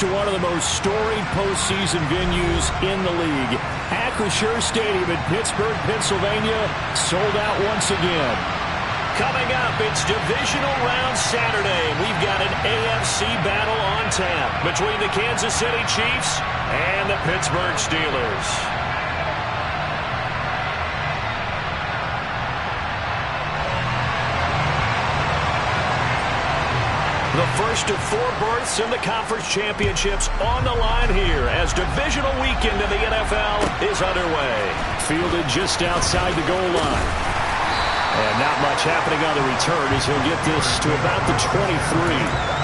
to one of the most storied postseason venues in the league. Acrisure Stadium in Pittsburgh, Pennsylvania, sold out once again. Coming up, it's Divisional Round Saturday. We've got an AFC battle on tap between the Kansas City Chiefs and the Pittsburgh Steelers. The first of 4 berths in the conference championships on the line here as divisional weekend in the NFL is underway. Fielded just outside the goal line. And not much happening on the return as he'll get this to about the 23.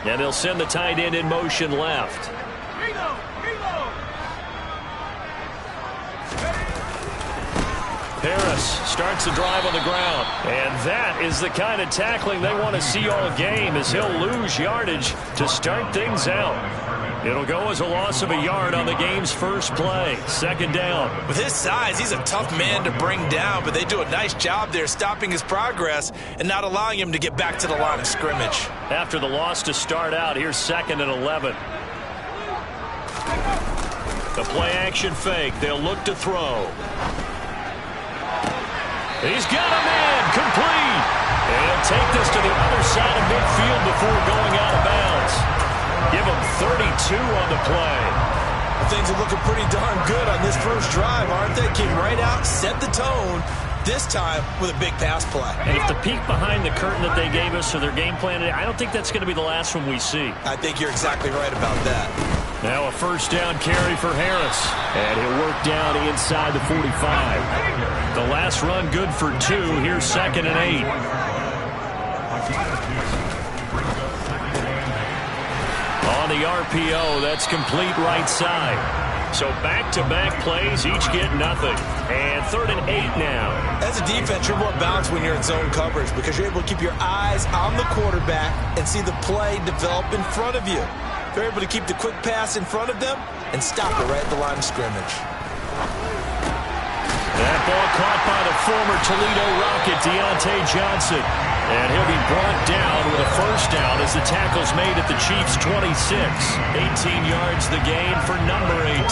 And they'll send the tight end in motion left. Harris starts the drive on the ground. And that is the kind of tackling they want to see all game as he'll lose yardage to start things out. It'll go as a loss of a yard on the game's first play. Second down. With his size, he's a tough man to bring down, but they do a nice job there stopping his progress and not allowing him to get back to the line of scrimmage. After the loss to start out, here's 2nd and 11. The play action fake. They'll look to throw. He's got a man complete. And he'll take this to the other side of midfield before going out of bounds. Give him 32 on the play. Things are looking pretty darn good on this first drive, aren't they? Came right out, set the tone, this time with a big pass play. And if the peek behind the curtain that they gave us or their game plan, I don't think that's going to be the last one we see. I think you're exactly right about that. Now a first down carry for Harris. And he'll work down inside the 45. The last run good for 2. Here's 2nd and 8. On the RPO, that's complete right side. So back-to-back plays, each get nothing. And 3rd and 8 now. As a defense, you're more balanced when you're in zone coverage because you're able to keep your eyes on the quarterback and see the play develop in front of you. They're able to keep the quick pass in front of them and stop it right at the line of scrimmage. That ball caught by the former Toledo Rocket, Deontay Johnson. And he'll be brought down with a first down as the tackle's made at the Chiefs' 26. 18 yards the gain for number 18.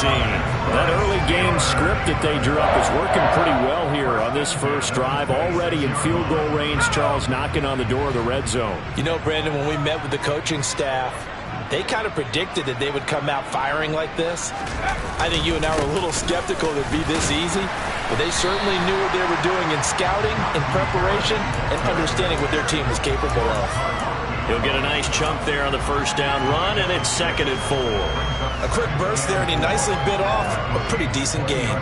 That early game script that they drew up is working pretty well here on this first drive. Already in field goal range, Charles knocking on the door of the red zone. You know, Brandon, when we met with the coaching staff, they kind of predicted that they would come out firing like this. I think you and I were a little skeptical that it'd be this easy, but they certainly knew what they were doing in scouting, in preparation, and understanding what their team was capable of. He'll get a nice chunk there on the first down run, and it's 2nd and 4. A quick burst there, and he nicely bit off a pretty decent gain.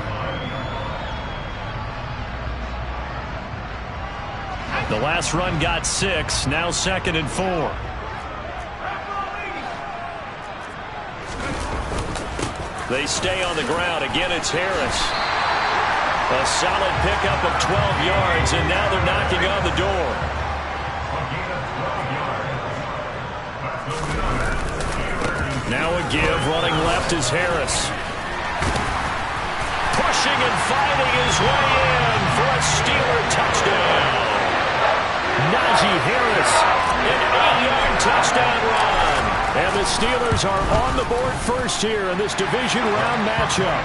The last run got 6, now 2nd and 4. They stay on the ground. Again, it's Harris. A solid pickup of 12 yards, and now they're knocking on the door. Now a give. Running left is Harris. Pushing and fighting his way in for a Steeler touchdown. Najee Harris, an 8-yard touchdown run. And the Steelers are on the board first here in this division round matchup.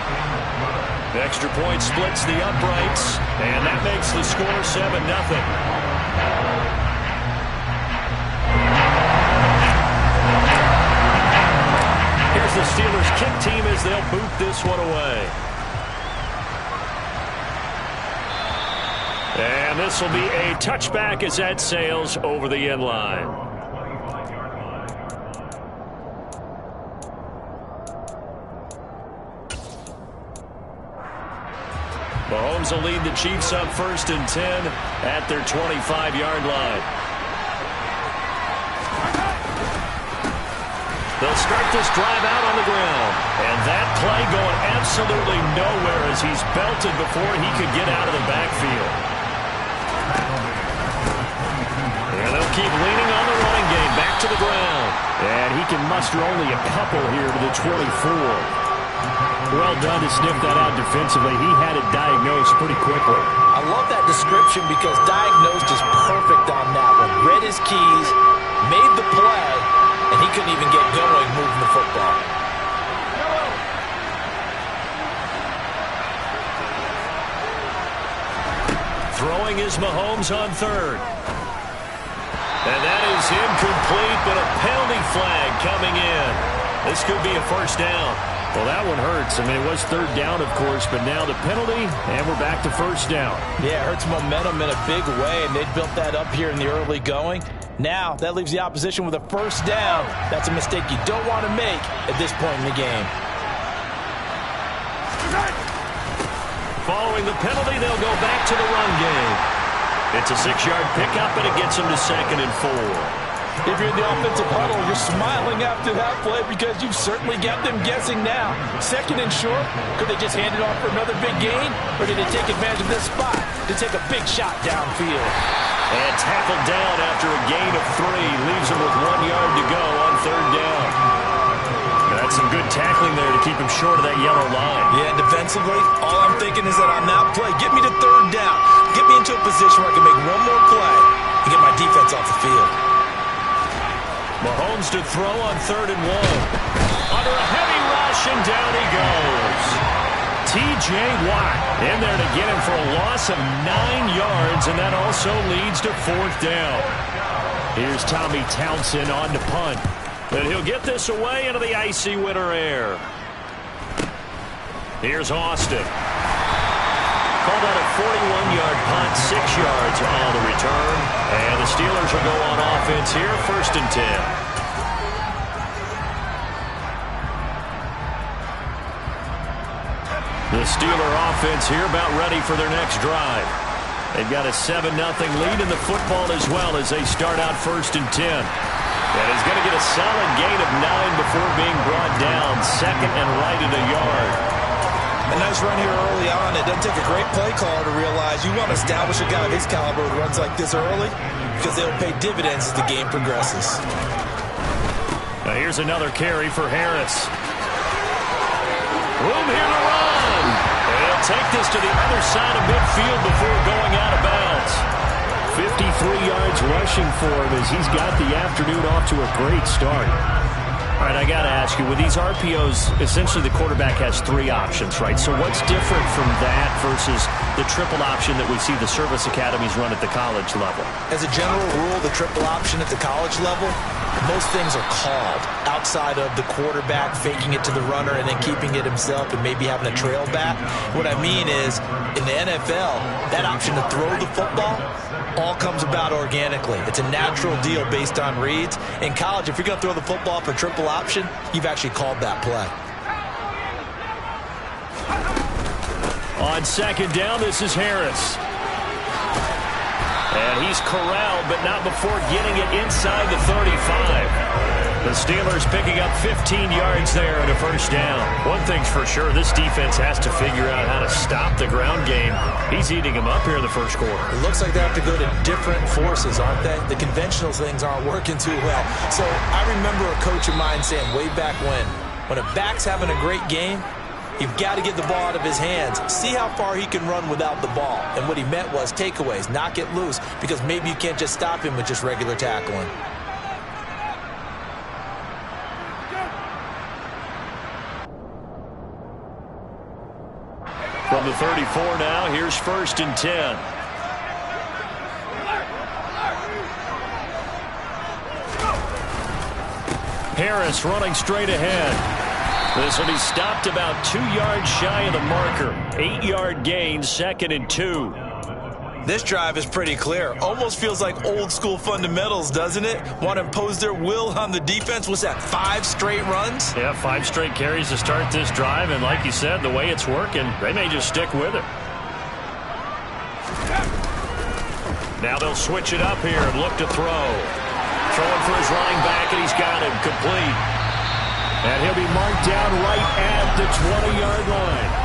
The extra point splits the uprights, and that makes the score 7-0. Here's the Steelers kick team as they'll boot this one away. And this will be a touchback as that sails over the end line. Mahomes will lead the Chiefs up 1st and 10 at their 25-yard line. They'll start this drive out on the ground. And that play going absolutely nowhere as he's belted before he could get out of the backfield. And they'll keep leaning on the running game. Back to the ground. And he can muster only a couple here to the 24. Well done to sniff that out defensively. He had it diagnosed pretty quickly. I love that description because diagnosed is perfect on that one. Read his keys, made the play, and he couldn't even get going moving the football. Throwing is Mahomes on third. And that is incomplete, but a penalty flag coming in. This could be a first down. Well, that one hurts. I mean, it was third down, of course, but now the penalty, and we're back to first down. Yeah, it hurts momentum in a big way, and they built that up here in the early going. Now, that leaves the opposition with a first down. That's a mistake you don't want to make at this point in the game. Following the penalty, they'll go back to the run game. It's a 6-yard pickup, and it gets them to 2nd and 4. If you're in the offensive huddle, you're smiling after that play because you've certainly got them guessing now. 2nd and short, could they just hand it off for another big gain? Or did they take advantage of this spot to take a big shot downfield? And tackled down after a gain of 3. Leaves him with 1 yard to go on third down. That's some good tackling there to keep him short of that yellow line. Yeah, defensively, all I'm thinking is that on that play, get me to third down. Get me into a position where I can make one more play and get my defense off the field. Mahomes to throw on 3rd and 1. Under a heavy rush, and down he goes. T.J. Watt in there to get him for a loss of 9 yards, and that also leads to 4th down. Here's Tommy Townsend on to punt. And he'll get this away into the icy winter air. Here's Austin. Called out a 41-yard punt, 6 yards on the return. And the Steelers will go on offense here, 1st and 10. The Steeler offense here about ready for their next drive. They've got a 7-0 lead in the football as well as they start out 1st and 10. And he's going to get a solid gain of 9 before being brought down, 2nd and right at a yard. A nice run here early on. It doesn't take a great play caller to realize you want to establish a guy of his caliber who runs like this early because they'll pay dividends as the game progresses. Now here's another carry for Harris. Room here to run. And he'll take this to the other side of midfield before going out of bounds. 53 yards rushing for him as he's got the afternoon off to a great start. All right, I got to ask you, with these RPOs, essentially the quarterback has 3 options, right? So what's different from that versus the triple option that we see the service academies run at the college level? As a general rule, the triple option at the college level, most things are called outside of the quarterback faking it to the runner and then keeping it himself and maybe having a trail back. What I mean is, in the NFL, that option to throw the football all comes about organically. It's a natural deal based on reads. In college, if you're going to throw the football for triple option, you've actually called that play. On 2nd down, this is Harris. And he's corralled, but not before getting it inside the 35. The Steelers picking up 15 yards there and a 1st down. One thing's for sure, this defense has to figure out how to stop the ground game. He's eating them up here in the 1st quarter. It looks like they have to go to different forces, aren't they? The conventional things aren't working too well. So I remember a coach of mine saying way back when a back's having a great game, you've got to get the ball out of his hands. See how far he can run without the ball. And what he meant was takeaways, knock it loose, because maybe you can't just stop him with just regular tackling. From the 34 now, here's 1st and 10. Harris running straight ahead. This will be stopped about 2 yards shy of the marker. 8-yard gain, 2nd and 2. This drive is pretty clear. Almost feels like old school fundamentals, doesn't it? Want to impose their will on the defense. What's that, 5 straight runs? Yeah, 5 straight carries to start this drive. And like you said, the way it's working, they may just stick with it. Now they'll switch it up here and look to throw. Throwing for his running back, and he's got him complete. And he'll be marked down right at the 20-yard line.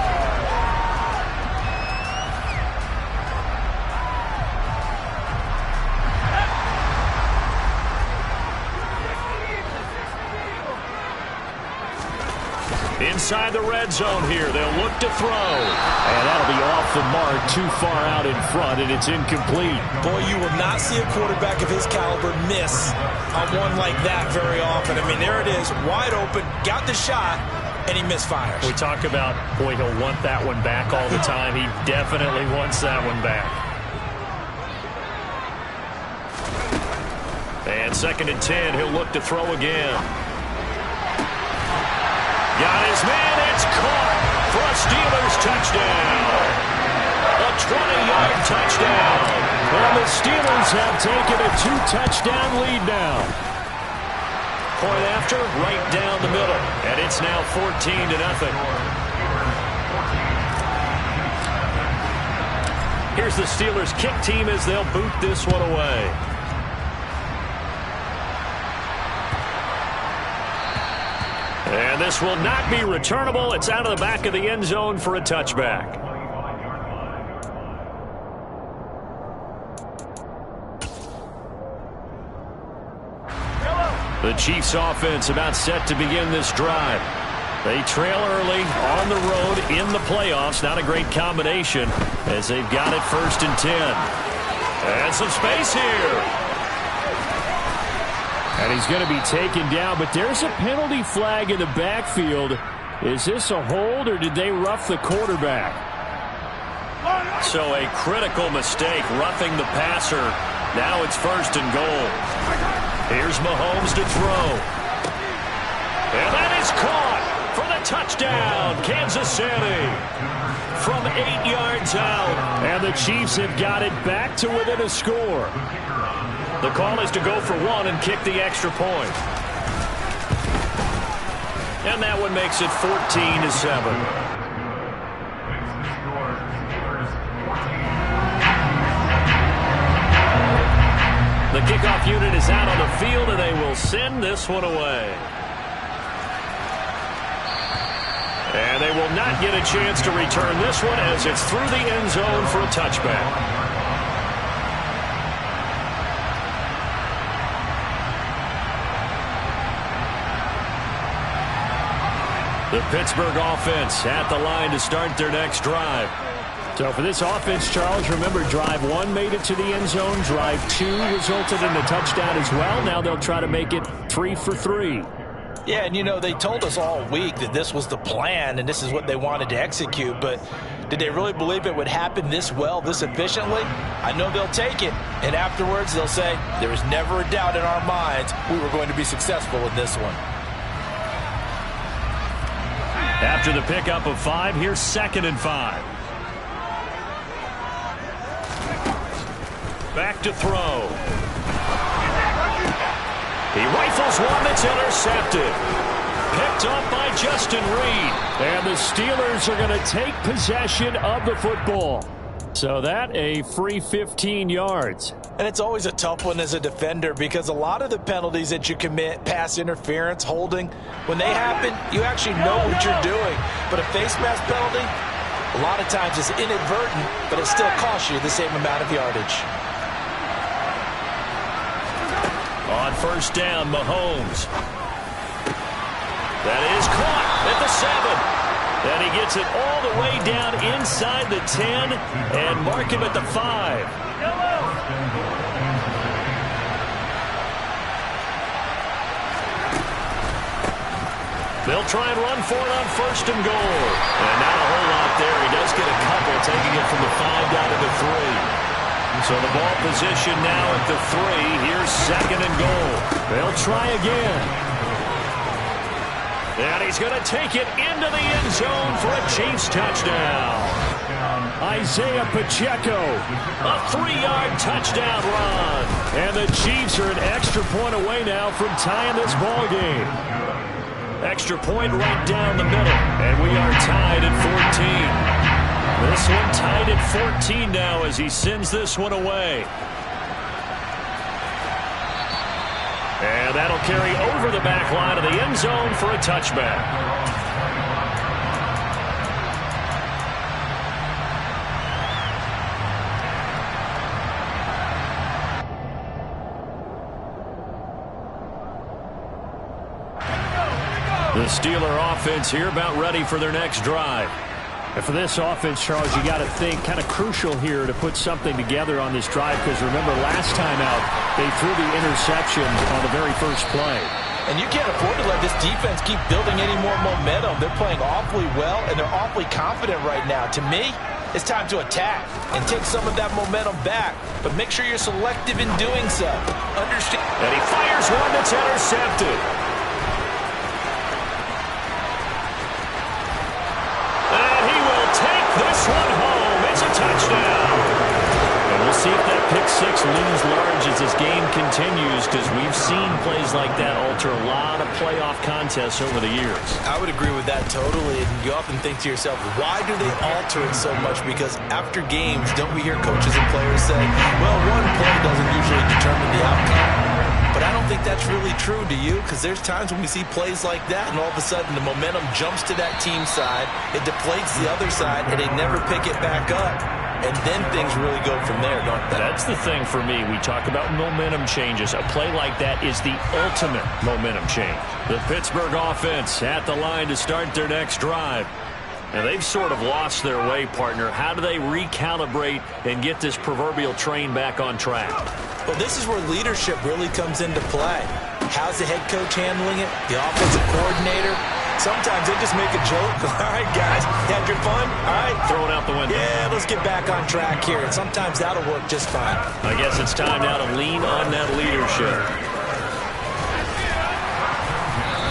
Inside the red zone here. They'll look to throw. And that'll be off the mark, too far out in front, and it's incomplete. Boy, you will not see a quarterback of his caliber miss on one like that very often. I mean, there it is, wide open, got the shot, and he misfires. We talk about, boy, he'll want that one back all the time. He definitely wants that one back. And 2nd and 10, he'll look to throw again. Got his man, it's caught for a Steelers touchdown. A 20-yard touchdown. And the Steelers have taken a 2-touchdown lead now. Point after, right down the middle. And it's now 14-0. Here's the Steelers kick team as they'll boot this one away. And this will not be returnable. It's out of the back of the end zone for a touchback. The Chiefs offense about set to begin this drive. They trail early on the road in the playoffs. Not a great combination as they've got it 1st and 10. And some space here. And he's going to be taken down, but there's a penalty flag in the backfield. Is this a hold, or did they rough the quarterback? So a critical mistake, roughing the passer. Now it's 1st and goal. Here's Mahomes to throw. And that is caught for the touchdown, Kansas City. From 8 yards out. And the Chiefs have got it back to within a score. The call is to go for one and kick the extra point. And that one makes it 14-7. The kickoff unit is out on the field, and they will send this one away. And they will not get a chance to return this one as it's through the end zone for a touchback. The Pittsburgh offense at the line to start their next drive. So for this offense, Charles, remember drive 1 made it to the end zone. Drive 2 resulted in a touchdown as well. Now they'll try to make it 3 for 3. Yeah, and you know, they told us all week that this was the plan and this is what they wanted to execute, but did they really believe it would happen this well, this efficiently? I know they'll take it, and afterwards they'll say, there was never a doubt in our minds we were going to be successful in this one. After the pickup of 5, here's 2nd and 5. Back to throw. He rifles one that's intercepted. Picked up by Justin Reed. And the Steelers are going to take possession of the football. So that a free 15 yards. And it's always a tough one as a defender because a lot of the penalties that you commit, pass interference, holding, when they happen, you actually know what you're doing. But a face mask penalty, a lot of times it's inadvertent, but it still costs you the same amount of yardage. On 1st down, Mahomes. That is caught at the 7. And he gets it all the way down inside the 10 and mark him at the 5. They'll try and run for it on 1st and goal. And not a whole lot there. He does get a couple, taking it from the 5 down to the 3. So the ball position now at the 3. Here's 2nd and goal. They'll try again. And he's going to take it into the end zone for a Chiefs touchdown. Isaiah Pacheco, a 3-yard touchdown run. And the Chiefs are an extra point away now from tying this ball game. Extra point right down the middle. And we are tied at 14. This one tied at 14 now as he sends this one away. And that'll carry over the back line of the end zone for a touchback. The Steeler offense here about ready for their next drive. And for this offense, Charles, you got to think kind of crucial here to put something together on this drive, because remember last time out they threw the interception on the very first play. And you can't afford to let this defense keep building any more momentum. They're playing awfully well, and they're awfully confident right now. To me, it's time to attack and take some of that momentum back, but make sure you're selective in doing so. Understand? And he fires one that's intercepted. This one home. It's a touchdown. And we'll see if that pick six looms large as this game continues, because we've seen plays like that alter a lot of playoff contests over the years. I would agree with that totally. And you often think to yourself, why do they alter it so much? Because after games, don't we hear coaches and players say, well, one play doesn't usually determine the outcome. But I don't think that's really true, do you? Because there's times when we see plays like that, and all of a sudden the momentum jumps to that team side, it deflates the other side, and they never pick it back up. And then things really go from there, don't they? That's the thing for me. We talk about momentum changes. A play like that is the ultimate momentum change. The Pittsburgh offense at the line to start their next drive. And they've sort of lost their way, partner. How do they recalibrate and get this proverbial train back on track? Well, this is where leadership really comes into play. How's the head coach handling it? The offensive coordinator? Sometimes they just make a joke. All right, guys, had your fun? All right. Throw it out the window. Yeah, let's get back on track here. And sometimes that'll work just fine. I guess it's time now to lean on that leadership.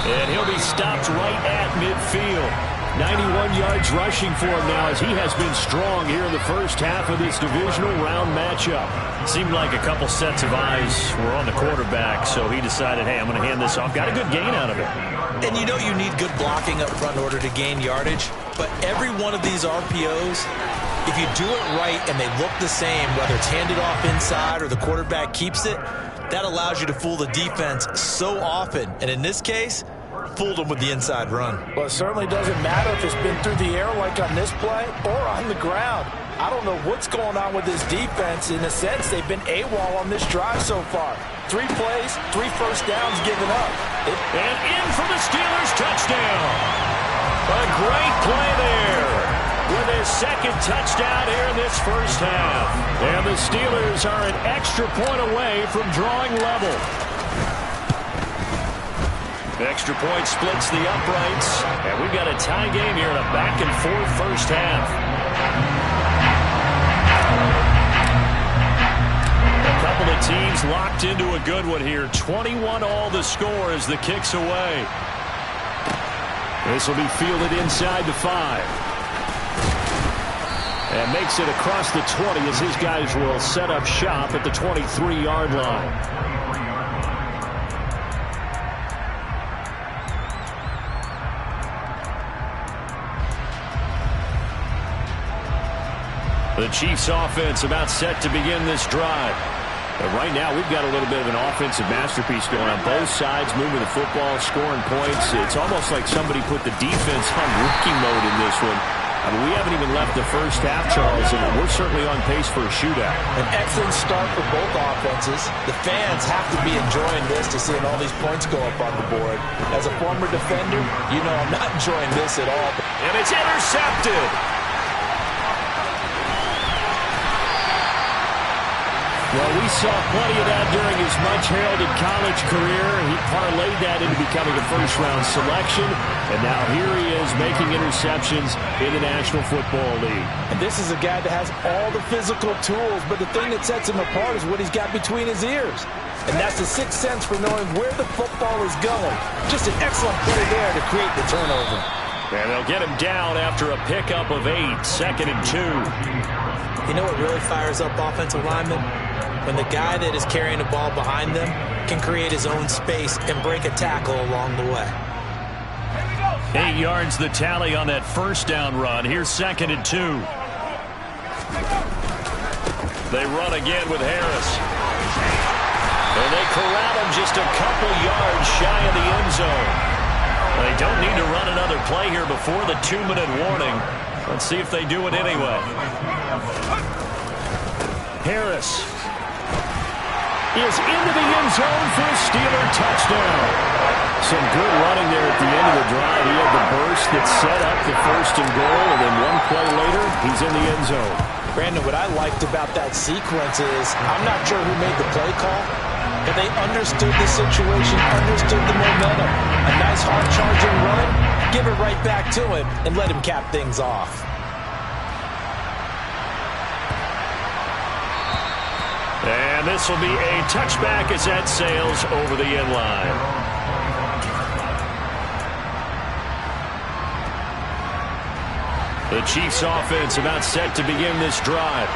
And he'll be stopped right at midfield. 91 yards rushing for him now, as he has been strong here in the first half of this divisional round matchup. Seemed like a couple sets of eyes were on the quarterback, so he decided, hey, I'm going to hand this off. Got a good gain out of it. And you know you need good blocking up front in order to gain yardage, but every one of these RPOs, if you do it right and they look the same, whether it's handed off inside or the quarterback keeps it, that allows you to fool the defense so often. And in this case, fooled them with the inside run. Well, it certainly doesn't matter if it's been through the air like on this play or on the ground. I don't know what's going on with this defense. In a sense, they've been AWOL on this drive so far. 3 plays, 3 first downs given up. And in for the Steelers touchdown. A great play there with his second touchdown here in this first half. And the Steelers are an extra point away from drawing level. Extra point splits the uprights, and we've got a tie game here in a back-and-forth first half. A couple of teams locked into a good one here. 21 all the score as the kick's away. This will be fielded inside the 5. And makes it across the 20 as his guys will set up shop at the 23-yard line. The Chiefs offense about set to begin this drive. But right now we've got a little bit of an offensive masterpiece going on both sides, moving the football, scoring points. It's almost like somebody put the defense on rookie mode in this one. I mean, we haven't even left the first half, Charles, and we're certainly on pace for a shootout. An excellent start for both offenses. The fans have to be enjoying this to seeing all these points go up on the board. As a former defender, you know I'm not enjoying this at all. And it's intercepted. Well, we saw plenty of that during his much-heralded college career. He parlayed that into becoming a first-round selection, and now here he is making interceptions in the National Football League. And this is a guy that has all the physical tools, but the thing that sets him apart is what he's got between his ears. And that's the sixth sense for knowing where the football is going. Just an excellent play there to create the turnover. And they'll get him down after a pickup of 8, 2nd and 2. You know what really fires up offensive linemen? When the guy that is carrying the ball behind them can create his own space and break a tackle along the way. 8 yards the tally on that first down run. Here's 2nd and 2. They run again with Harris. And they corral him just a couple yards shy of the end zone. They don't need to run another play here before the 2-minute warning. Let's see if they do it anyway. Harris is into the end zone for a Steeler touchdown. Some good running there at the end of the drive. He had the burst that set up the 1st and goal, and then one play later, he's in the end zone. Brandon, what I liked about that sequence is I'm not sure who made the play call, but they understood the situation, understood the momentum. A nice hard-charging run, give it right back to him, and let him cap things off. And this will be a touchback as that sails over the end line. The Chiefs offense about set to begin this drive.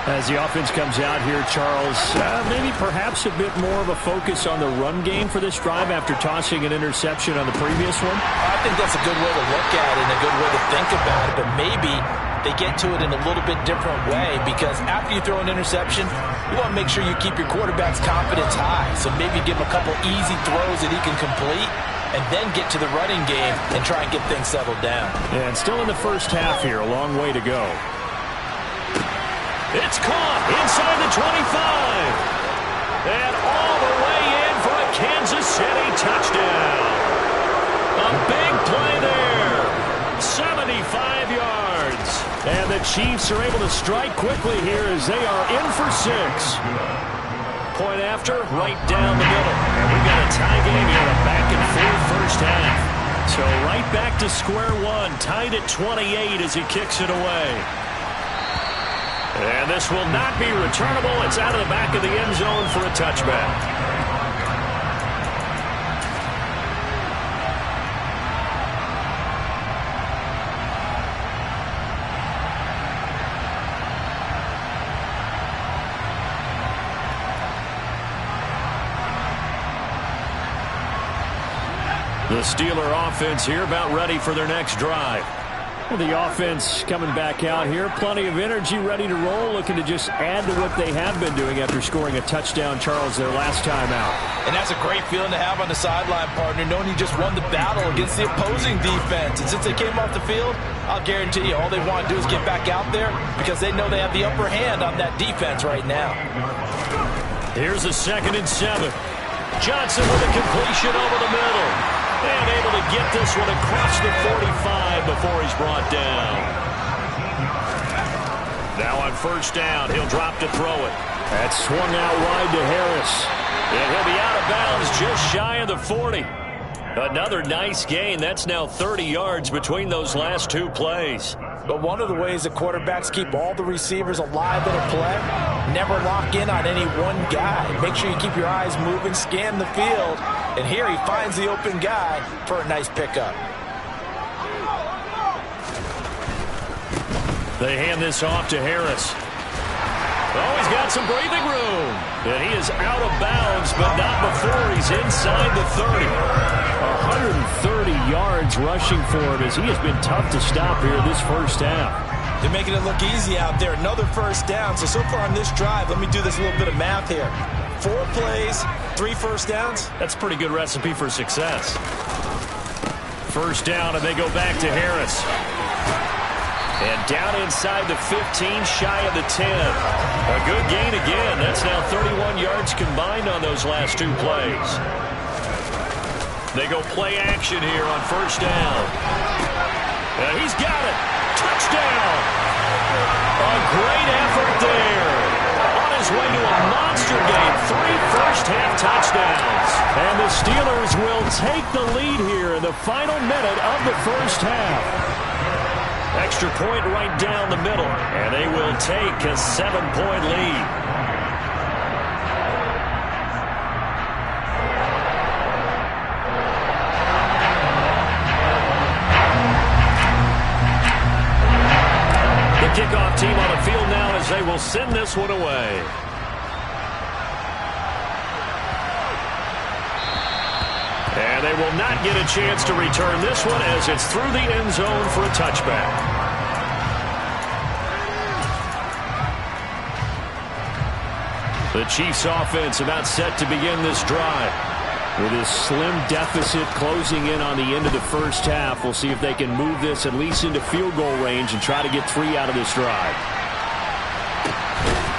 As the offense comes out here, Charles, maybe perhaps a bit more of a focus on the run game for this drive after tossing an interception on the previous one? I think that's a good way to look at it and a good way to think about it, but maybe they get to it in a little bit different way, because after you throw an interception, you want to make sure you keep your quarterback's confidence high. So maybe give him a couple easy throws that he can complete, and then get to the running game and try and get things settled down. Yeah, and still in the first half here, a long way to go. It's caught inside the 25. And all the way in for a Kansas City touchdown. A big play there. 75 yards. And the Chiefs are able to strike quickly here as they are in for 6. Point after, right down the middle. And we've got a tie game here, a back-and-forth first half. So right back to square one, tied at 28 as he kicks it away. And this will not be returnable. It's out of the back of the end zone for a touchback. The Steeler offense here about ready for their next drive. Well, the offense coming back out here, plenty of energy, ready to roll, looking to just add to what they have been doing after scoring a touchdown, Charles, their last time out. And that's a great feeling to have on the sideline, partner, knowing you just won the battle against the opposing defense. And since they came off the field, I'll guarantee you all they want to do is get back out there because they know they have the upper hand on that defense right now. Here's a 2nd and 7. Johnson with a completion over the middle. And able to get this one across the 45 before he's brought down. Now on 1st down, he'll drop to throw it. That's swung out wide to Harris. And he'll be out of bounds just shy of the 40. Another nice gain. That's now 30 yards between those last 2 plays. But one of the ways that quarterbacks keep all the receivers alive in a play, never lock in on any one guy. Make sure you keep your eyes moving, scan the field, and here he finds the open guy for a nice pickup. They hand this off to Harris. Oh, he's got some breathing room. And he is out of bounds, but not before he's inside the 30. 130 yards rushing for him as he has been tough to stop here this first half. They're making it look easy out there. Another 1st down. So far on this drive, let me do this little bit of math here. 4 plays, 3 first downs. That's a pretty good recipe for success. 1st down, and they go back to Harris. And down inside the 15, shy of the 10. A good gain again. That's now 31 yards combined on those last 2 plays. They go play action here on 1st down. And he's got it. Touchdown. A great effort there. On his way to a monster game. 3 first-half touchdowns. And the Steelers will take the lead here in the final minute of the first half. Extra point right down the middle. And they will take a 7-point lead. Kickoff team on the field now as they will send this one away. And they will not get a chance to return this one as it's through the end zone for a touchback. The Chiefs offense about set to begin this drive. With this slim deficit closing in on the end of the first half, we'll see if they can move this at least into field goal range and try to get 3 out of this drive.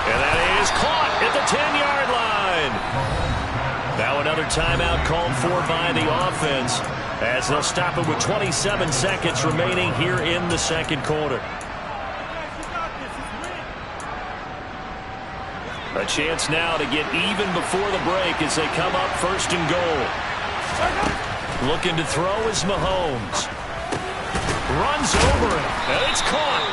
And that is caught at the 10-yard line. Now another timeout called for by the offense as they'll stop it with 27 seconds remaining here in the second quarter. A chance now to get even before the break as they come up first and goal. Looking to throw is Mahomes. Runs over it, and it's caught.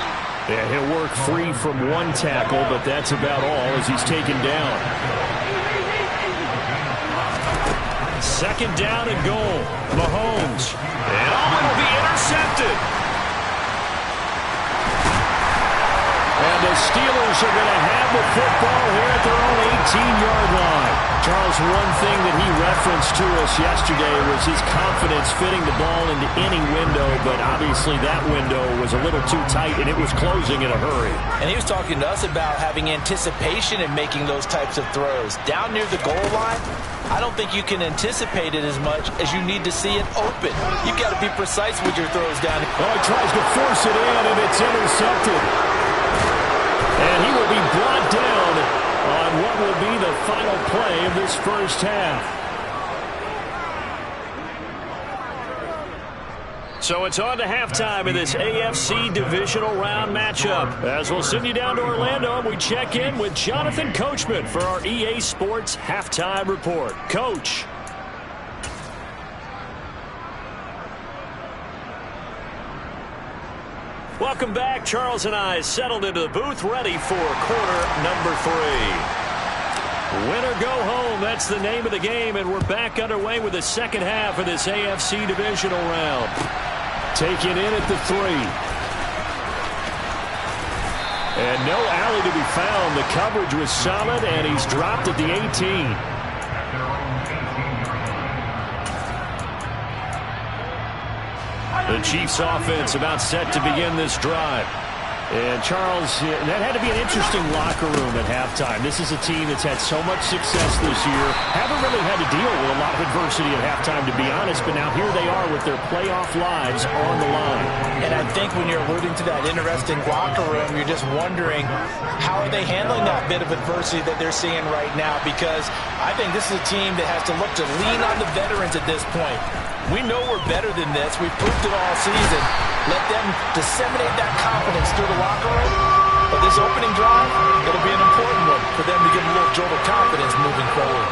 Yeah, he'll work free from one tackle, but that's about all as he's taken down. Second down and goal. Mahomes. And it'll be intercepted. And the Steelers are going to have the football here at their own 18-yard line. Charles, one thing that he referenced to us yesterday was his confidence fitting the ball into any window, but obviously that window was a little too tight, and it was closing in a hurry. And he was talking to us about having anticipation in making those types of throws. Down near the goal line, I don't think you can anticipate it as much as you need to see it open. You've got to be precise with your throws down. Oh, he tries to force it in, and it's intercepted. And he will be brought down on what will be the final play of this first half. So it's on to halftime of this AFC divisional round matchup. As we'll send you down to Orlando, and we check in with Jonathan Coachman for our EA Sports Halftime Report. Coach. Welcome back. Charles and I settled into the booth, ready for quarter number 3. Win or go home, that's the name of the game, and we're back underway with the second half of this AFC divisional round. Taken in at the 3. And no alley to be found. The coverage was solid, and he's dropped at the 18. The Chiefs offense about set to begin this drive. And Charles, that had to be an interesting locker room at halftime. This is a team that's had so much success this year. Haven't really had to deal with a lot of adversity at halftime, to be honest, but now here they are with their playoff lives on the line. And I think when you're alluding to that interesting locker room, you're just wondering how are they handling that bit of adversity that they're seeing right now, because I think this is a team that has to look to lean on the veterans at this point. We know we're better than this. We've proved it all season. Let them disseminate that confidence through the locker room. But this opening drive, it'll be an important one for them to give a little jolt of confidence moving forward.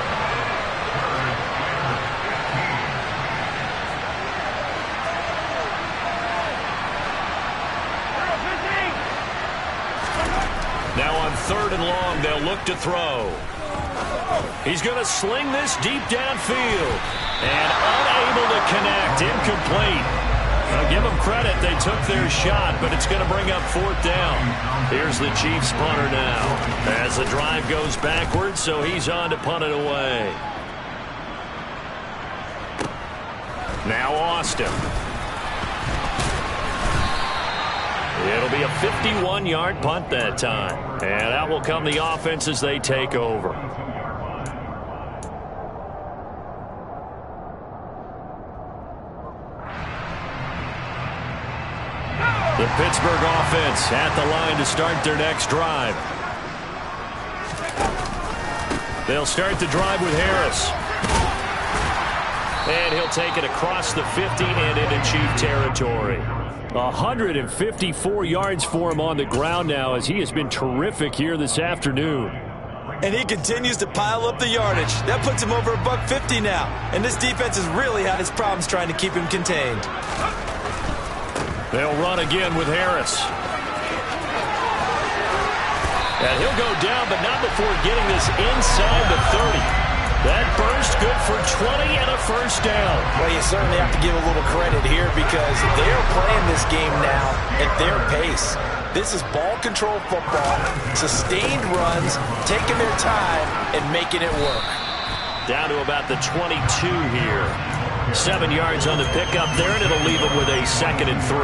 Now on 3rd and long, they'll look to throw. He's going to sling this deep downfield. And unable to connect. Incomplete. I'll give them credit. They took their shot, but it's going to bring up 4th down. Here's the Chiefs punter now. As the drive goes backwards, so he's on to punt it away. Now Austin. It'll be a 51-yard punt that time. And out will come the offense as they take over. The Pittsburgh offense at the line to start their next drive. They'll start the drive with Harris. And he'll take it across the 50 and into Chief territory. 154 yards for him on the ground now, as he has been terrific here this afternoon. And he continues to pile up the yardage. That puts him over $150 now. And this defense has really had its problems trying to keep him contained. They'll run again with Harris. And he'll go down, but not before getting this inside the 30. That burst good for 20 and a first down. Well, you certainly have to give a little credit here because they're playing this game now at their pace. This is ball control football, sustained runs, taking their time and making it work. Down to about the 22 here. 7 yards on the pickup there, and it'll leave them with a 2nd and 3.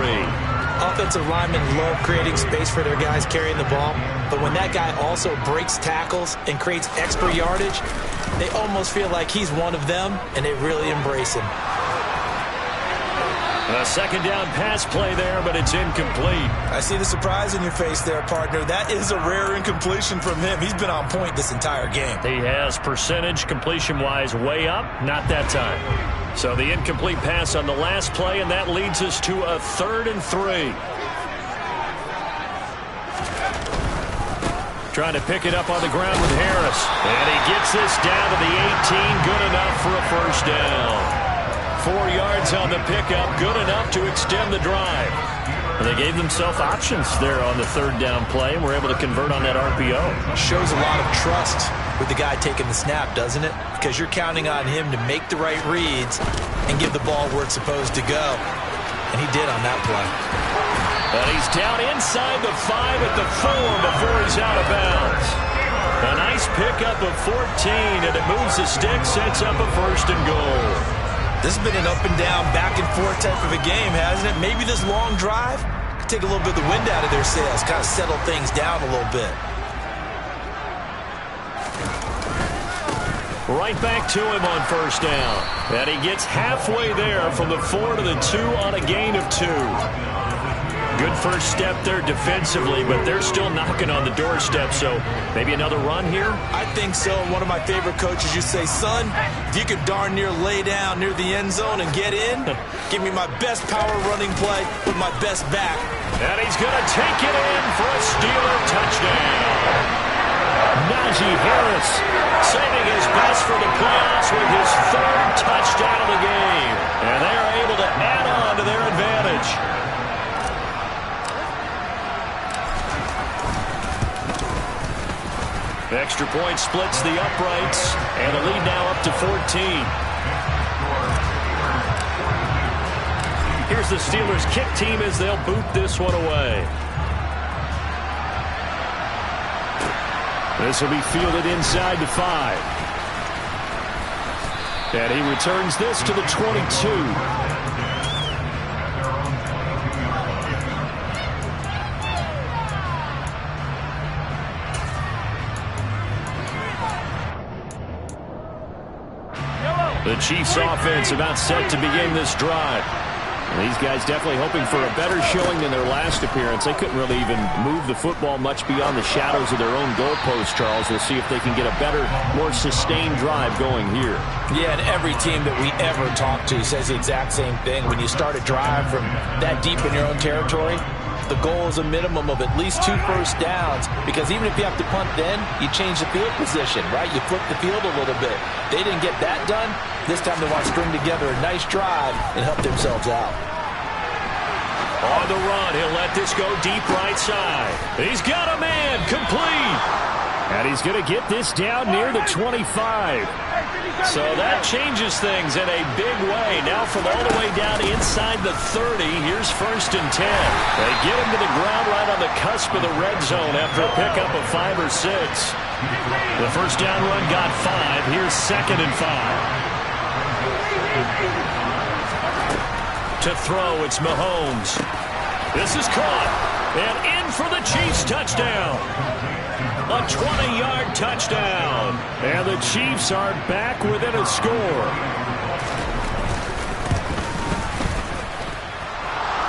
Offensive linemen love creating space for their guys carrying the ball, but when that guy also breaks tackles and creates extra yardage, they almost feel like he's one of them, and they really embrace him. A second down pass play there, but it's incomplete. I see the surprise in your face there, partner. That is a rare incompletion from him. He's been on point this entire game. He has percentage completion-wise way up, not that time. So the incomplete pass on the last play, and that leads us to a 3rd and 3. Trying to pick it up on the ground with Harris. And he gets this down to the 18, good enough for a first down. 4 yards on the pickup, good enough to extend the drive. And they gave themselves options there on the 3rd down play, and were able to convert on that RPO. Shows a lot of trust with the guy taking the snap, doesn't it? Because you're counting on him to make the right reads and give the ball where it's supposed to go. And he did on that play. And he's down inside the 5 at the 4 before he's out of bounds. A nice pickup of 14, and it moves the stick, sets up a 1st and goal. This has been an up and down, back and forth type of a game, hasn't it? Maybe this long drive could take a little bit of the wind out of their sails, kind of settle things down a little bit. Right back to him on 1st down. And he gets halfway there from the 4 to the 2 on a gain of 2. Good first step there defensively, but they're still knocking on the doorstep, so maybe another run here? I think so. One of my favorite coaches, you say, son, if you could darn near lay down near the end zone and get in, give me my best power running play with my best back. And he's going to take it in for a Steeler touchdown. Najee Harris saving his best for the playoffs with his 3rd touchdown of the game. And they are able to add on to their advantage. Extra point splits the uprights, and the lead now up to 14. Here's the Steelers' kick team as they'll boot this one away. This will be fielded inside the 5. And he returns this to the 22. The Chiefs offense about set to begin this drive. And these guys definitely hoping for a better showing than their last appearance. They couldn't really even move the football much beyond the shadows of their own goalpost, Charles. We'll see if they can get a better, more sustained drive going here. Yeah, and every team that we ever talk to says the exact same thing. When you start a drive from that deep in your own territory, the goal is a minimum of at least 2 first downs, because even if you have to punt then, you change the field position, right? You flip the field a little bit. They didn't get that done. This time they want to string together a nice drive and help themselves out. On the run, he'll let this go deep right side. He's got a man, complete. And he's going to get this down near the 25. So that changes things in a big way. Now from all the way down inside the 30, here's 1st and 10. They get him to the ground right on the cusp of the red zone after a pickup of 5 or 6. The first down run got 5. Here's 2nd and 5. To throw, it's Mahomes. This is caught. And in for the Chiefs touchdown. A 20-yard touchdown. And the Chiefs are back within a score.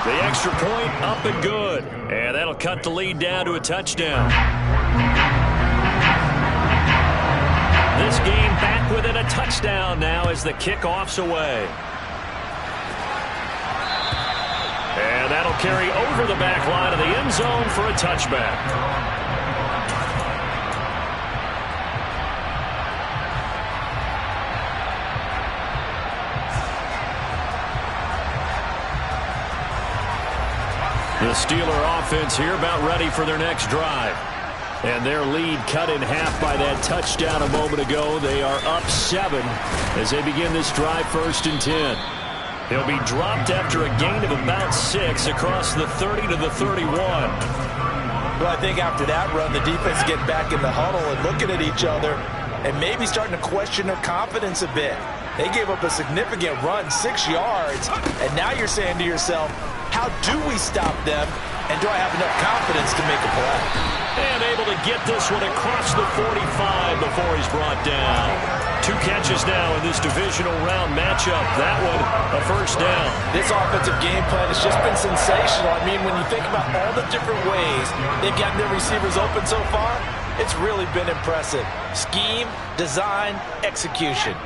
The extra point up and good. And that'll cut the lead down to a touchdown. This game back within a touchdown now as the kickoff's away. And that'll carry over the back line of the end zone for a touchback. The Steeler offense here about ready for their next drive. And their lead cut in half by that touchdown a moment ago. They are up 7 as they begin this drive 1st and 10. He'll be dropped after a gain of about 6 across the 30 to the 31. Well, I think after that run, the defense get back in the huddle and looking at each other and maybe starting to question their confidence a bit. They gave up a significant run, 6 yards, and now you're saying to yourself, how do we stop them, and do I have enough confidence to make a play? And able to get this one across the 45 before he's brought down. 2 catches now in this divisional round matchup. That one, a first down. This offensive game plan has just been sensational. I mean, when you think about all the different ways they've gotten their receivers open so far, it's really been impressive. Scheme, design, execution.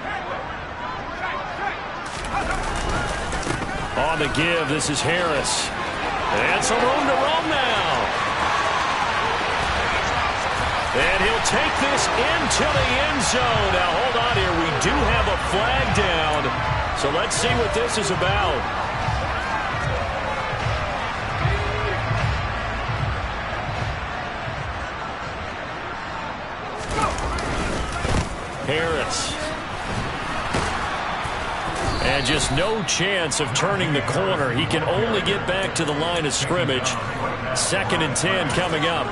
On the give, this is Harris. And some room to roam now. And he'll take this into the end zone. Now, hold on here. We do have a flag down. So let's see what this is about. Harris. And just no chance of turning the corner. He can only get back to the line of scrimmage. 2nd and 10 coming up.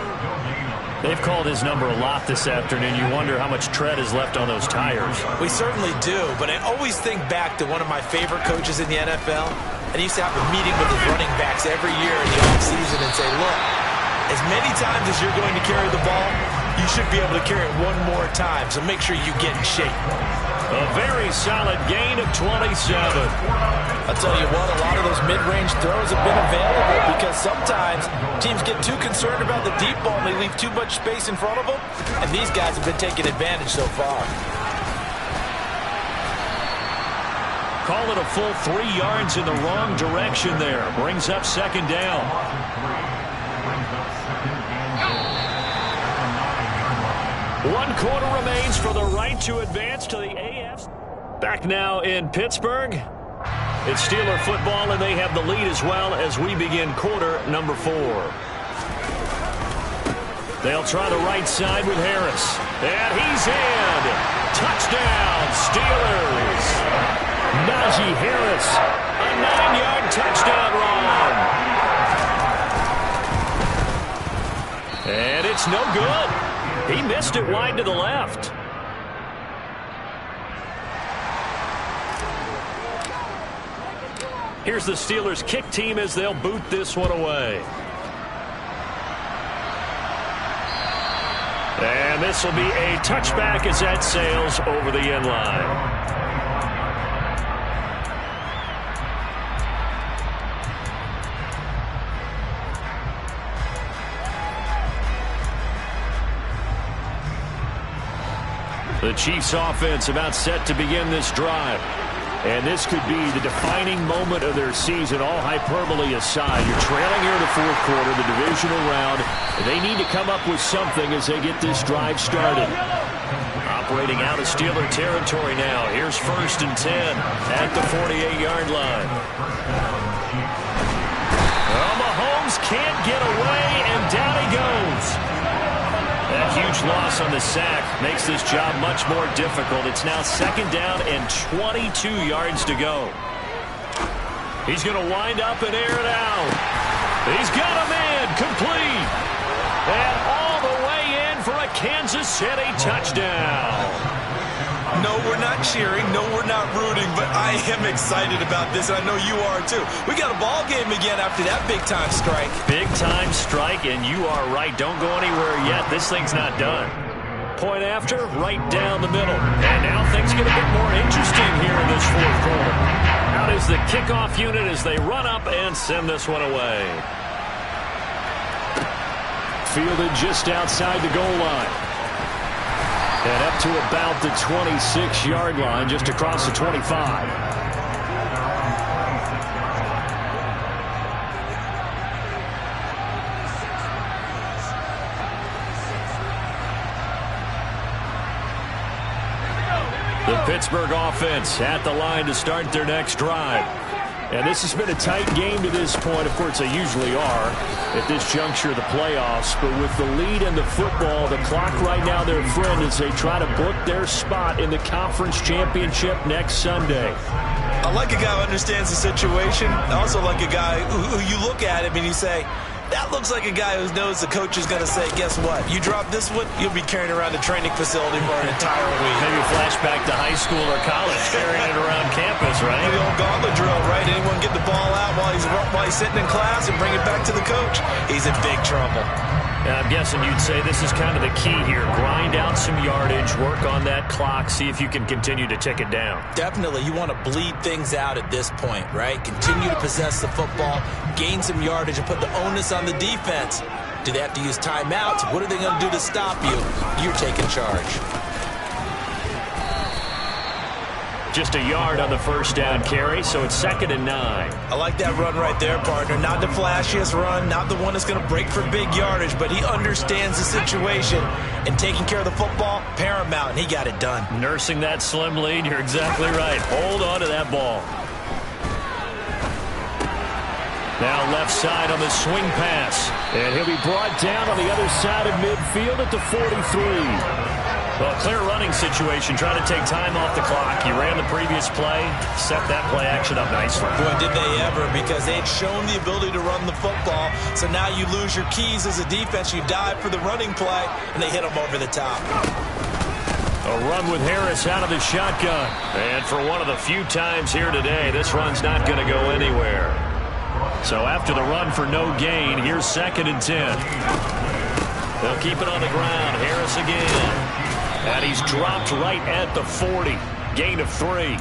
They've called his number a lot this afternoon. You wonder how much tread is left on those tires. We certainly do, but I always think back to one of my favorite coaches in the NFL. And he used to have a meeting with his running backs every year in the offseason and say, look, as many times as you're going to carry the ball, you should be able to carry it one more time, so make sure you get in shape. A very solid gain of 27. I'll tell you what, a lot of those mid-range throws have been available because sometimes teams get too concerned about the deep ball and they leave too much space in front of them, and these guys have been taking advantage so far. Call it a full 3 yards in the wrong direction there. Brings up 2nd down. One quarter remains for the right to advance to the AFC. Back now in Pittsburgh. It's Steeler football, and they have the lead as well as we begin quarter number 4. They'll try the right side with Harris. And he's in. Touchdown, Steelers. Najee Harris, a 9-yard touchdown run. And it's no good. He missed it wide to the left. Here's the Steelers kick team as they'll boot this one away. And this will be a touchback as that sails over the end line. The Chiefs offense about set to begin this drive. And this could be the defining moment of their season, all hyperbole aside. You're trailing here in the 4th quarter, the divisional round. They need to come up with something as they get this drive started. Operating out of Steeler territory now. Here's 1st and 10 at the 48-yard line. Well, Mahomes can't get away, and down he goes. That huge loss on the sack makes this job much more difficult. It's now 2nd down and 22 yards to go. He's going to wind up and air it out. He's got a man complete. And all the way in for a Kansas City touchdown. No, we're not cheering. No, we're not rooting, but I am excited about this, and I know you are too. We got a ball game again after that big-time strike. Big-time strike, and you are right. Don't go anywhere yet. This thing's not done. Point after, right down the middle. And now things get a bit more interesting here in this 4th quarter. Out is the kickoff unit as they run up and send this one away. Fielded just outside the goal line. And up to about the 26-yard line, just across the 25. The Pittsburgh offense at the line to start their next drive. And this has been a tight game to this point. Of course, they usually are at this juncture of the playoffs. But with the lead in the football, the clock right now their friend as they try to book their spot in the conference championship next Sunday. I like a guy who understands the situation. I also like a guy who you look at him and you say, That looks like a guy who knows the coach is going to say, guess what? You drop this one, you'll be carrying around the training facility for an entire week. Maybe flashback to high school or college, carrying it around campus, right? The old gauntlet drill, right? Anyone get the ball out while he's sitting in class and bring it back to the coach? He's in big trouble. I'm guessing you'd say this is kind of the key here. Grind out some yardage, work on that clock, see if you can continue to tick it down. Definitely. You want to bleed things out at this point, right? Continue to possess the football, gain some yardage, and put the onus on the defense. Do they have to use timeouts? What are they going to do to stop you? You're taking charge. Just a yard on the first down carry, so it's 2nd and 9. I like that run right there, partner. Not the flashiest run, not the one that's going to break for big yardage, but he understands the situation, and taking care of the football, paramount, and he got it done. Nursing that slim lead, you're exactly right. Hold on to that ball. Now left side on the swing pass, and he'll be brought down on the other side of midfield at the 43. Well, clear running situation, trying to take time off the clock. You ran the previous play, set that play action up nicely. Boy, did they ever, because they'd shown the ability to run the football. So now you lose your keys as a defense. You dive for the running play, and they hit them over the top. A run with Harris out of the shotgun. And for one of the few times here today, this run's not going to go anywhere. So after the run for no gain, here's 2nd and 10. They'll keep it on the ground. Harris again. And he's dropped right at the 40. Gain of 3.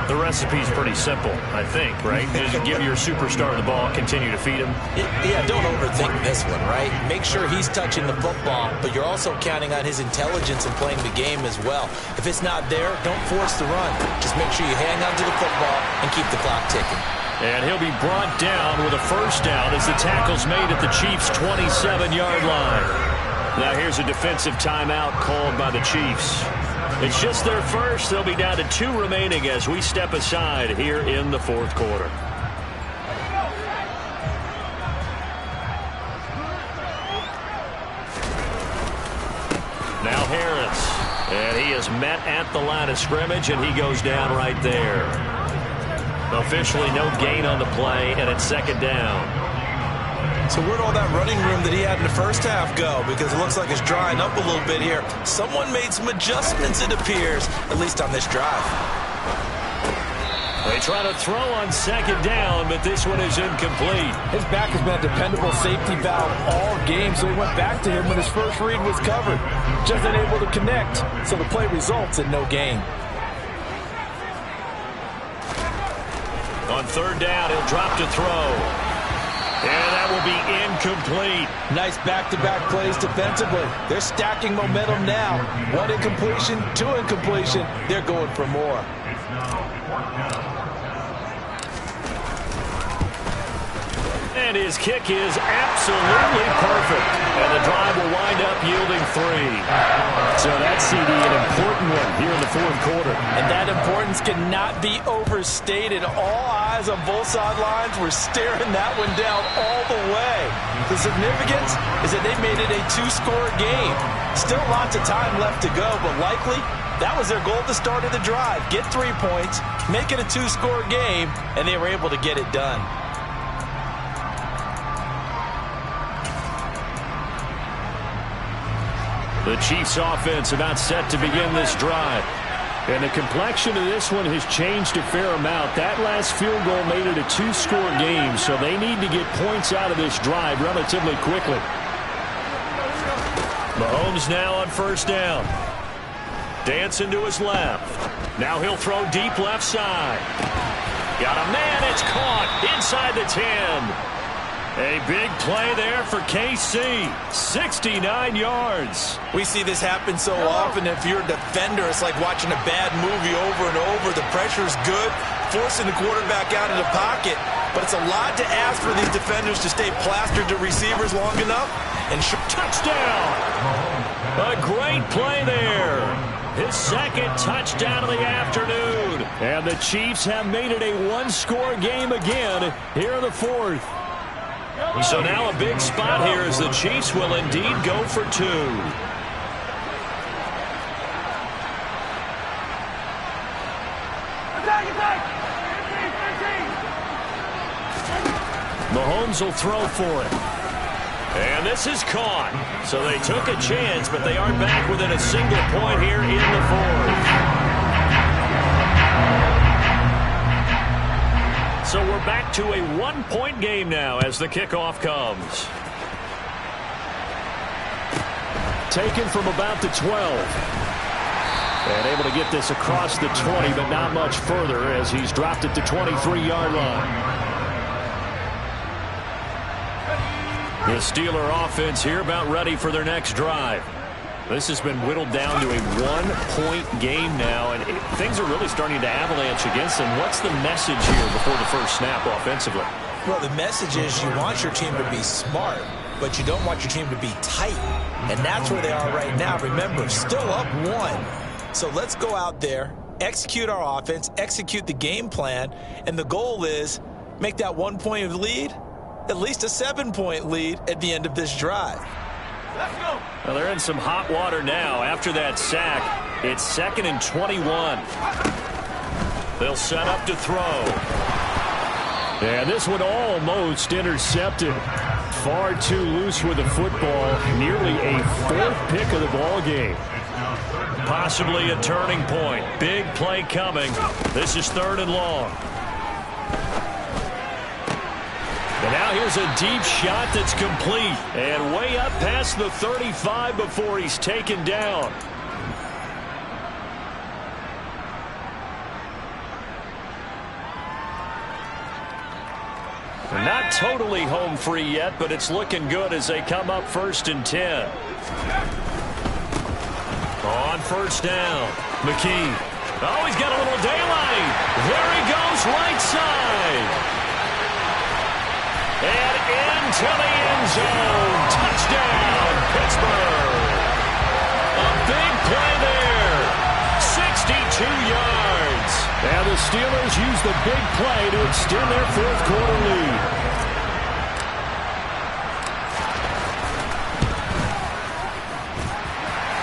The recipe's pretty simple, I think, right? Just give your superstar the ball, continue to feed him. Yeah, don't overthink this one, right? Make sure he's touching the football, but you're also counting on his intelligence in playing the game as well. If it's not there, don't force the run. Just make sure you hang on to the football and keep the clock ticking. And he'll be brought down with a first down as the tackle's made at the Chiefs' 27-yard line. Now here's a defensive timeout called by the Chiefs. It's just their first. They'll be down to 2 remaining as we step aside here in the 4th quarter. Now Harris. And he is met at the line of scrimmage, and he goes down right there. Officially no gain on the play, and it's 2nd down. So where'd all that running room that he had in the first half go? Because it looks like it's drying up a little bit here. Someone made some adjustments, it appears, at least on this drive. They try to throw on 2nd down, but this one is incomplete. His back has been a dependable safety valve all game, so he went back to him when his first read was covered. Just unable to connect, so the play results in no gain. On 3rd down, he'll drop to throw. And that will be incomplete. Nice back-to-back plays defensively. They're stacking momentum now. 1 incompletion, 2 incompletion. They're going for more. And his kick is absolutely perfect. And the drive will wind up yielding 3. So that's CD, an important one here in the 4th quarter. And that importance cannot be overstated. All eyes on both sidelines were staring that one down all the way. The significance is that they made it a 2-score game. Still lots of time left to go, but likely that was their goal at the start of the drive. Get 3 points, make it a 2-score game, and they were able to get it done. The Chiefs offense about set to begin this drive. And the complexion of this one has changed a fair amount. That last field goal made it a 2-score game, so they need to get points out of this drive relatively quickly. Mahomes now on 1st down. Dancing to his left. Now he'll throw deep left side. Got a man, it's caught inside the 10. A big play there for KC. 69 yards. We see this happen so often. If you're a defender, it's like watching a bad movie over and over. The pressure's good, forcing the quarterback out of the pocket. But it's a lot to ask for these defenders to stay plastered to receivers long enough. And touchdown! A great play there. His 2nd touchdown of the afternoon. And the Chiefs have made it a 1-score game again here in the 4th. So now a big spot here as the Chiefs will indeed go for 2. Mahomes will throw for it. And this is caught. So they took a chance, but they are back within a single point here in the fourth. So we're back to a one-point game now as the kickoff comes. Taken from about the 12. And able to get this across the 20, but not much further as he's dropped it to 23-yard line. The Steeler offense here about ready for their next drive. This has been whittled down to a one-point game now, and things are really starting to avalanche against them. What's the message here before the first snap offensively? Well, the message is you want your team to be smart, but you don't want your team to be tight. And that's where they are right now. Remember, still up 1. So let's go out there, execute our offense, execute the game plan, and the goal is make that 1-point lead at least a 7-point lead at the end of this drive. Let's go. Well, they're in some hot water now. After that sack, it's 2nd and 21. They'll set up to throw. And this one almost intercepted. Far too loose with the football. Nearly a 4th pick of the ball game. Possibly a turning point. Big play coming. This is 3rd and long. And now here's a deep shot that's complete. And way up past the 35 before he's taken down. Not totally home free yet, but it's looking good as they come up 1st and 10. On 1st down, McKee. Oh, he's got a little daylight. There he goes, right side. And into the end zone. Touchdown, Pittsburgh. A big play there. 62 yards. And the Steelers use the big play to extend their 4th quarter lead.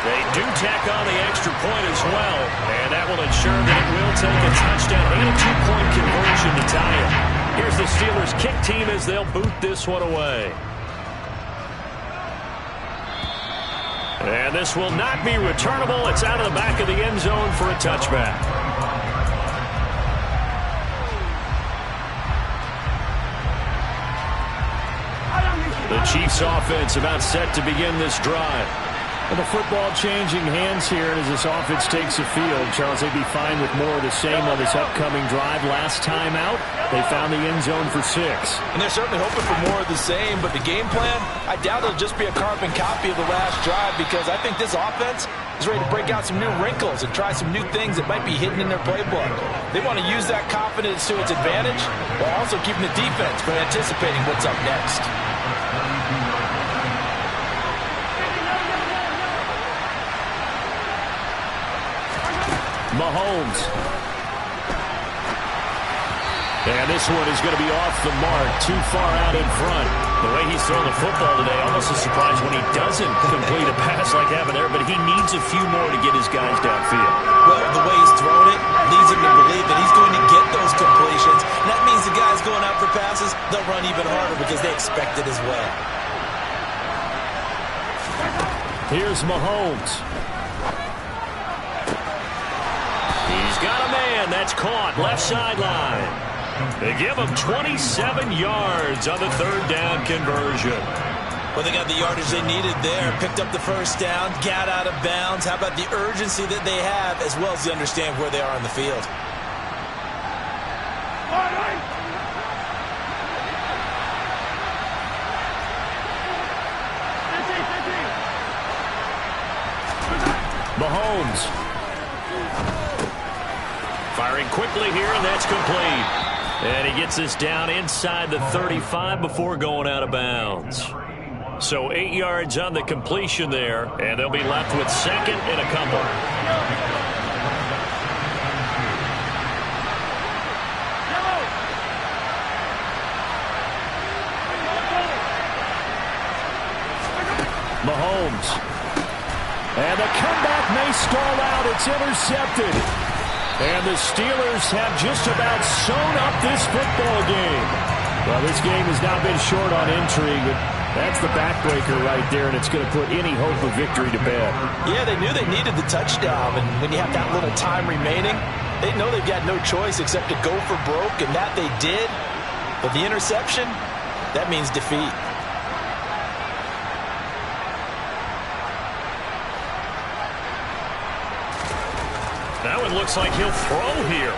They do tack on the extra point as well, and that will ensure that it will take a touchdown and a 2-point conversion to tie it. Here's the Steelers kick team as they'll boot this one away. And this will not be returnable. It's out of the back of the end zone for a touchback. The Chiefs offense about set to begin this drive. And the football changing hands here as this offense takes the field. Charles, they'd be fine with more of the same on this upcoming drive. Last time out, they found the end zone for 6. And they're certainly hoping for more of the same, but the game plan, I doubt it'll just be a carbon copy of the last drive because I think this offense is ready to break out some new wrinkles and try some new things that might be hidden in their playbook. They want to use that confidence to its advantage while also keeping the defense from anticipating what's up next. Mahomes. And this one is going to be off the mark, too far out in front. The way he's throwing the football today, almost a surprise when he doesn't complete a pass like happened there, but he needs a few more to get his guys downfield. Well, the way he's thrown it leads him to believe that he's going to get those completions. And that means the guys going out for passes, they'll run even harder because they expect it as well. Here's Mahomes. He's got a man. That's caught. Left sideline. They give him 27 yards on the 3rd down conversion. Well, they got the yardage they needed there. Picked up the 1st down. Got out of bounds. How about the urgency that they have as well as they understand where they are on the field? Mahomes. Firing quickly here, and that's complete. And he gets this down inside the 35 before going out of bounds. So 8 yards on the completion there, and they'll be left with 2nd and a couple. Mahomes. And the comeback may stall out. It's intercepted. And the Steelers have just about sewn up this football game. Well, this game has not been short on intrigue. That's the backbreaker right there, and it's going to put any hope of victory to bed. Yeah, they knew they needed the touchdown, and when you have that little time remaining, they know they've got no choice except to go for broke, and that they did. But the interception, that means defeat. Now it looks like he'll throw here.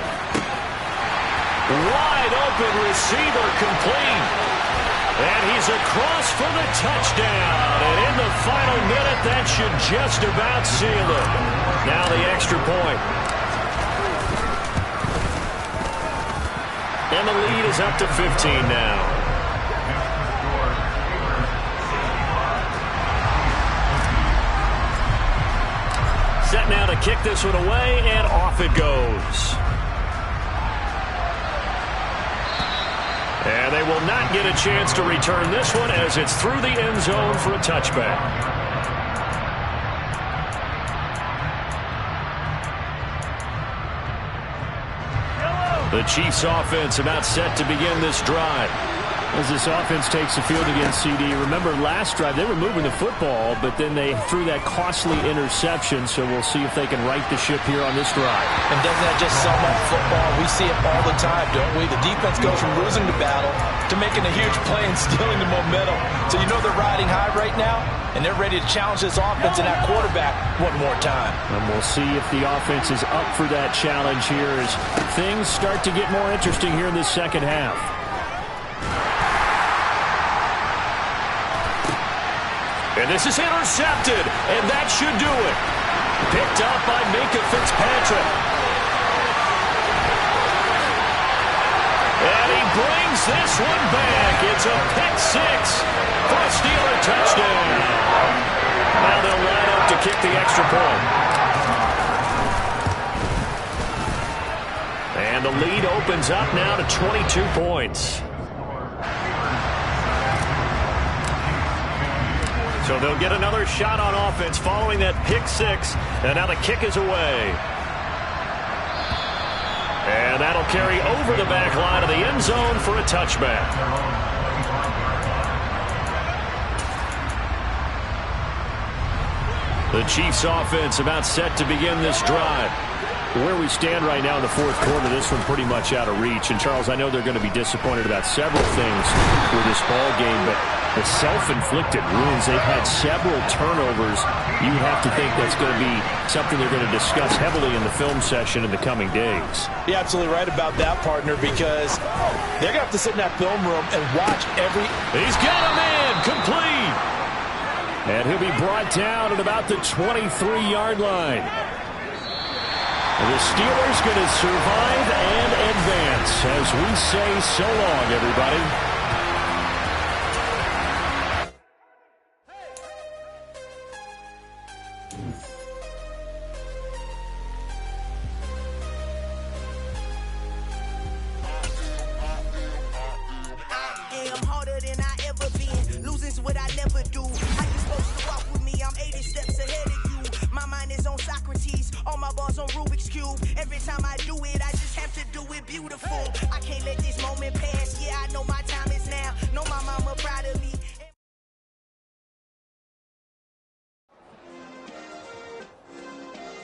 Wide open receiver complete. And he's across for the touchdown. And in the final minute, that should just about seal it. Now the extra point. And the lead is up to 15 now. Set now to kick this one away, and off it goes. And they will not get a chance to return this one as it's through the end zone for a touchback. The Chiefs offense about set to begin this drive. As this offense takes the field against CD, remember last drive they were moving the football, but then they threw that costly interception, so we'll see if they can right the ship here on this drive. And doesn't that just sum up football? We see it all the time, don't we? The defense goes from losing the battle to making a huge play and stealing the momentum. So you know they're riding high right now, and they're ready to challenge this offense and that quarterback one more time. And we'll see if the offense is up for that challenge here as things start to get more interesting here in this second half. And this is intercepted, and that should do it. Picked up by Minkah Fitzpatrick. And he brings this one back. It's a pick six for a Steeler touchdown. Now they'll line up to kick the extra point. And the lead opens up now to 22 points. So they'll get another shot on offense following that pick six. And now the kick is away. And that'll carry over the back line of the end zone for a touchback. The Chiefs offense about set to begin this drive. Where we stand right now in the fourth quarter, this one pretty much out of reach. And, Charles, I know they're going to be disappointed about several things with this ball game, but the self-inflicted wounds, they've had several turnovers. You have to think that's going to be something they're going to discuss heavily in the film session in the coming days. You're absolutely right about that, partner, because they're going to have to sit in that film room and watch every... He's got a man complete. And he'll be brought down at about the 23-yard line. And the Steelers going to survive and advance as we say so long, everybody.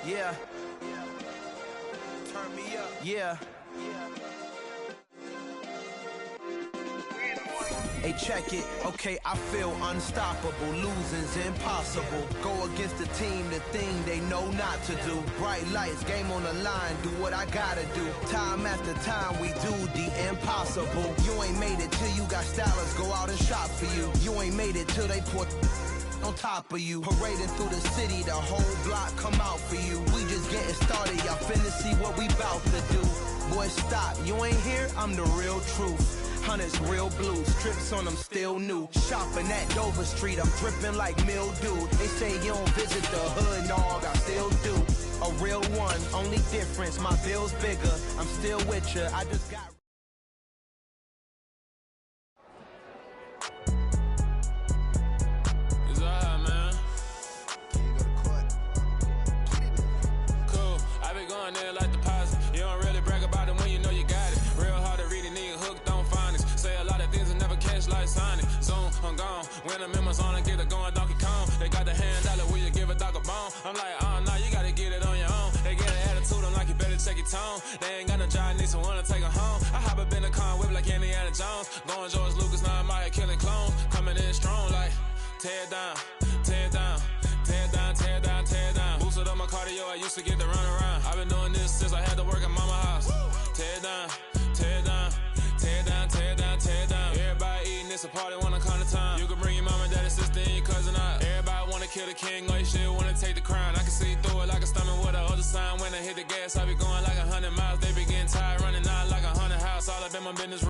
Yeah. Turn me up. Yeah. Hey, check it. Okay, I feel unstoppable. Losing's impossible. Go against the team, the thing they know not to do. Bright lights, game on the line. Do what I gotta do. Time after time, we do the impossible. You ain't made it till you got stylists go out and shop for you. You ain't made it till they put on top of you. Parading through the city, the whole block come out for you. We just getting started, y'all finna see what we bout to do. Boy, stop, you ain't here, I'm the real truth. Hunters, real blues, strips on them still new. Shopping at Dover Street, I'm dripping like mildew. They say you don't visit the hood, dog, I still do. A real one, only difference, my bill's bigger. I'm still with ya, I just got... Like deposit. You don't really brag about it when you know you got it. Real hard to read a nigga hooked on finance. Say a lot of things and never catch like Sonic. Zoom, I'm gone. When I'm I'm like, oh, no, you gotta get it on your own. They get an attitude, I'm like, you better check your tone. They ain't got no job, need someone to take her home. I hop up in the car and whip like Indiana Jones. Going George Lucas, now I'm out here killing clones. Coming in strong like, tear it down, tear it down. Tear it down, tear it down, tear it down. Boosted up my cardio, I used to get to run around. I've been doing this since I had to work at mama house. Tear it down, tear it down, tear it down, tear it down, tear it down. Everybody eating, it's a party, wanna come to time. You can bring your mama, daddy, sister, and your cousin out. Everybody wanna kill the king, or you shit wanna take the crown. I can see through it like a stomach with a other sign. When I hit the gas, I be going like 100 miles. They be getting tired, running out like 100 house. All up in my business.